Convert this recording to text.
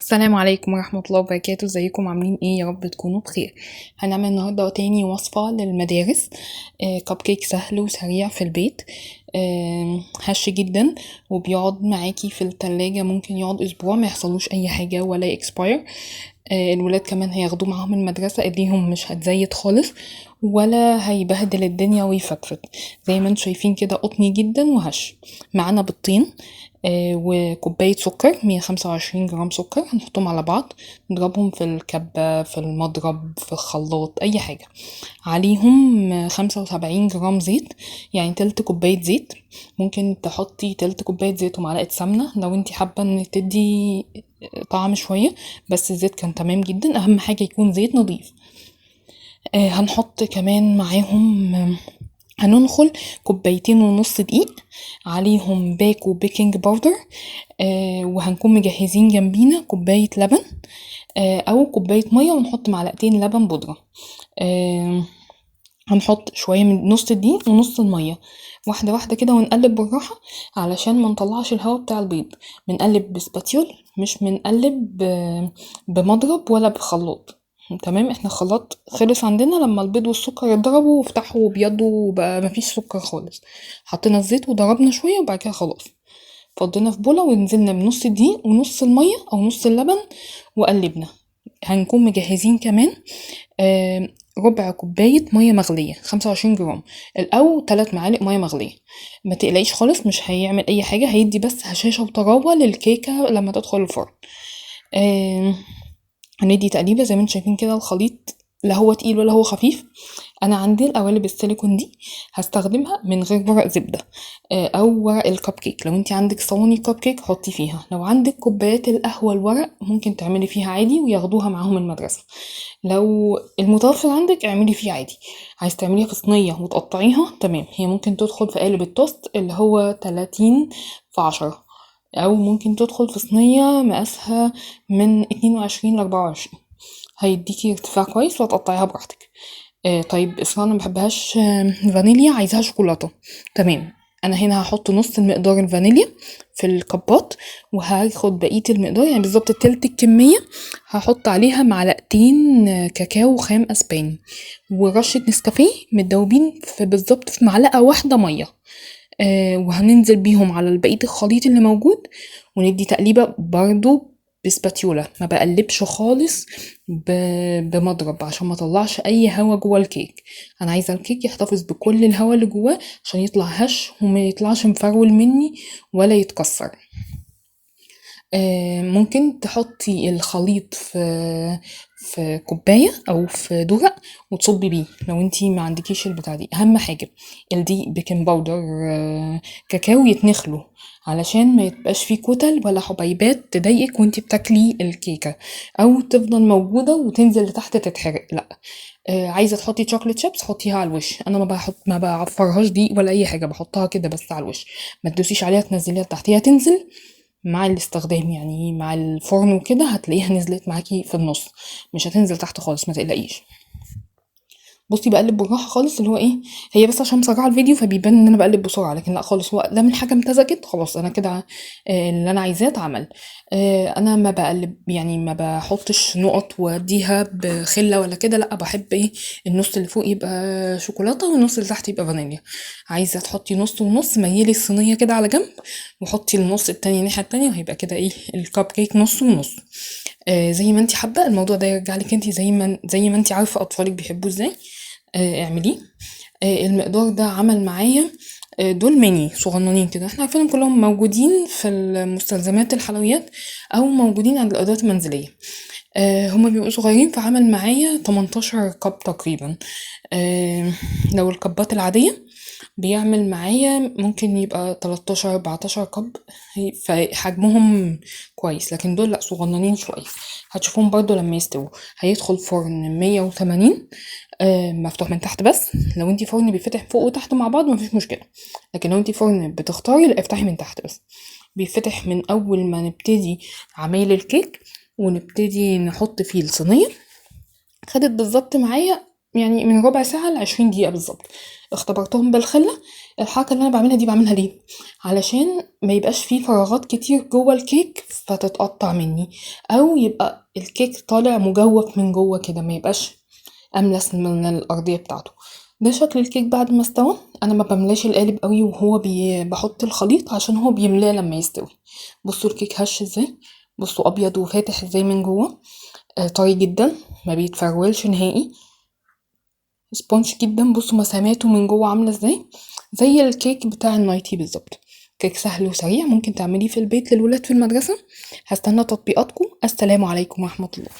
السلام عليكم ورحمة الله وبركاته. ازيكم عاملين ايه؟ يا رب تكونوا بخير. هنعمل النهاردة تاني وصفة للمدارس. كب كيك سهل وسريع في البيت. هش جدا وبيقعد معاكي في التلاجة، ممكن يقعد اسبوع ما يحصلوش اي حاجة ولا يكسباير. الولاد كمان هياخدوه معاهم المدرسة، ايديهم مش هتزيت خالص ولا هيبهدل الدنيا ويفتفت. زي ما انتم شايفين كده قطني جدا وهش. معانا بيضتين وكوباية سكر، 125 جرام سكر هنحطهم على بعض، نضربهم في الكبة، في المضرب، في الخلاط، أي حاجة. عليهم 75 جرام زيت، يعني تلت كوباية زيت. ممكن تحطي تلت كوباية زيت ومعلقة سمنة لو انتي حابة ان تدي طعم شوية، بس الزيت كان تمام جدا، أهم حاجة يكون زيت نظيف. هنحط كمان معاهم هننخل كوبايتين ونص دقيق، عليهم باكو بيكنج باودر. وهنكون مجهزين جنبينا كوباية لبن او كوباية مية، ونحط معلقتين لبن بودرة. هنحط شوية من نص الدقيق ونص المية، واحدة واحدة كده، ونقلب بالراحة علشان ما نطلعش الهواء بتاع البيض. بنقلب بسباتيول، مش بنقلب بمضرب ولا بخلاط. تمام، احنا الخلاط خلص عندنا لما البيض والسكر اتضربوا وفتحوا وبيضوا وبقى مفيش سكر خالص. حطينا الزيت وضربنا شوية وبعد كده خلاص فضينا في بولة ونزلنا بنص الدقيق ونص المية او نص اللبن وقلبنا. هنكون مجهزين كمان ربع كوباية مية مغلية، 25 جرام، أو 3 معالق مية مغلية. ما تقلقيش خالص، مش هيعمل أي حاجة، هيدي بس هشاشة وطراوة للكيكة لما تدخل الفرن. هندي تقليبة زي ما انتم شايفين كده. الخليط لا هو تقيل ولا هو خفيف. انا عندي القوالب السيليكون دي هستخدمها من غير ورق زبدة او ورق الكب كيك. لو انت عندك صواني كب كيك حطي فيها، لو عندك كوبايات القهوة الورق ممكن تعملي فيها عادي وياخدوها معاهم المدرسة. لو المتوفر عندك اعملي فيه عادي. عايز تعمليها في صينية وتقطعيها تمام، هي ممكن تدخل في قالب التوست اللي هو 30 في 10، او ممكن تدخل في صينية مقاسها من 22 ل 24، هيديكي ارتفاع كويس وهتقطعيها براحتك. طيب اصلا انا مبحبهاش فانيليا، عايزاها شوكولاتة. تمام، انا هنا هحط نص المقدار الفانيليا في الكبات، وهاخد بقية المقدار يعني بالظبط تلت الكمية، هحط عليها معلقتين كاكاو خام اسباني ورشة نسكافيه متدوبين في بالظبط في معلقة واحدة مية. وهننزل بيهم على بقية الخليط اللي موجود، وندي تقليبة برضو بسباتيولا، ما بقلبش خالص بمضرب عشان ما طلعش اي هوا جوه الكيك. انا عايزه الكيك يحتفظ بكل الهوا اللي جواه عشان يطلع هش وما يطلعش مفرول مني ولا يتكسر. ممكن تحطي الخليط في كوباية او في درق وتصبي بيه لو انتي ما عندكيش البتاع دي. اهم حاجة الدقيق، بيكنج باودر، كاكاو يتنخلوا علشان ما يتبقاش فيه كتل ولا حبيبات تضايقك وانتي بتاكلي الكيكة، او تفضل موجودة وتنزل لتحت تتحرق، لا. عايزه تحطي شوكليت شيبس حطيها على الوش، انا ما بعفرهاش دقيق ولا اي حاجه، بحطها كده بس على الوش، ما تدوسيش عليها تنزليها تحت، هي تنزل مع الاستخدام يعني مع الفرن وكده هتلاقيها نزلت معاكي في النص، مش هتنزل تحت خالص، ما تقلقيش. بصي بقلب بالراحه خالص، اللي هو ايه، هي بس عشان مسرعه الفيديو فبيبان ان انا بقلب بسرعه، لكن لا خالص، هو ده من حاجه امتزجت خلاص انا كده اللي انا عايزاه اتعمل. انا ما بقلب يعني ما بحطش نقط واديها بخله ولا كده، لا بحب ايه، النص اللي فوق يبقى شوكولاته والنص اللي تحت يبقى فانيليا. عايزه تحطي نص ونص، ميلي الصينيه كده على جنب وحطي النص التاني الناحيه التانيه، وهيبقى كده ايه الكب كيك نص ونص. زي ما انت حابه، الموضوع ده يرجع لك انت، زي ما انت عارفه اطفالك بيحبوه ازاي اعمليه. المقدار ده عمل معايا دول ميني صغننين كده، احنا عارفينهم كلهم موجودين في المستلزمات الحلويات او موجودين عند الادوات المنزليه. هما بيبقوا صغيرين، فعمل معايا 18 كب تقريبا. لو الكبات العاديه بيعمل معايا ممكن يبقى 13 14 كب، فحجمهم كويس، لكن دول لا صغننين شويه. هتشوفون برضو لما يستووا. هيدخل فرن 180 مفتوح من تحت بس، لو انتي فرن بيفتح فوق وتحت مع بعض مفيش مشكله، لكن لو انتي فرن بتختاري لا افتحي من تحت بس. بيفتح من اول ما نبتدي عمايل الكيك ونبتدي نحط فيه الصينيه. خدت بالظبط معايا يعني من ربع ساعة ل20 دقيقة بالظبط. اختبرتهم بالخلة. الحركة اللي انا بعملها دي بعملها ليه؟ علشان ما يبقاش فيه فراغات كتير جوه الكيك فتتقطع مني، او يبقى الكيك طالع مجوف من جوه كده، ما يبقاش املس من الارضية بتاعته. ده شكل الكيك بعد ما استوى. انا ما بملاش القالب قوي وهو بحط الخليط عشان هو بيملاه لما يستوي. بصوا الكيك هش ازاي، بصوا ابيض وفاتح ازاي من جوه. طري جدا، ما بيتفرولش نهائي، سبونج جدا. بصوا مساماته من جوه عامله ازاي، زي الكيك بتاع النايتي بالظبط. كيك سهل وسريع، ممكن تعمليه في البيت للولاد في المدرسه. هستنى تطبيقاتكم. السلام عليكم ورحمه الله.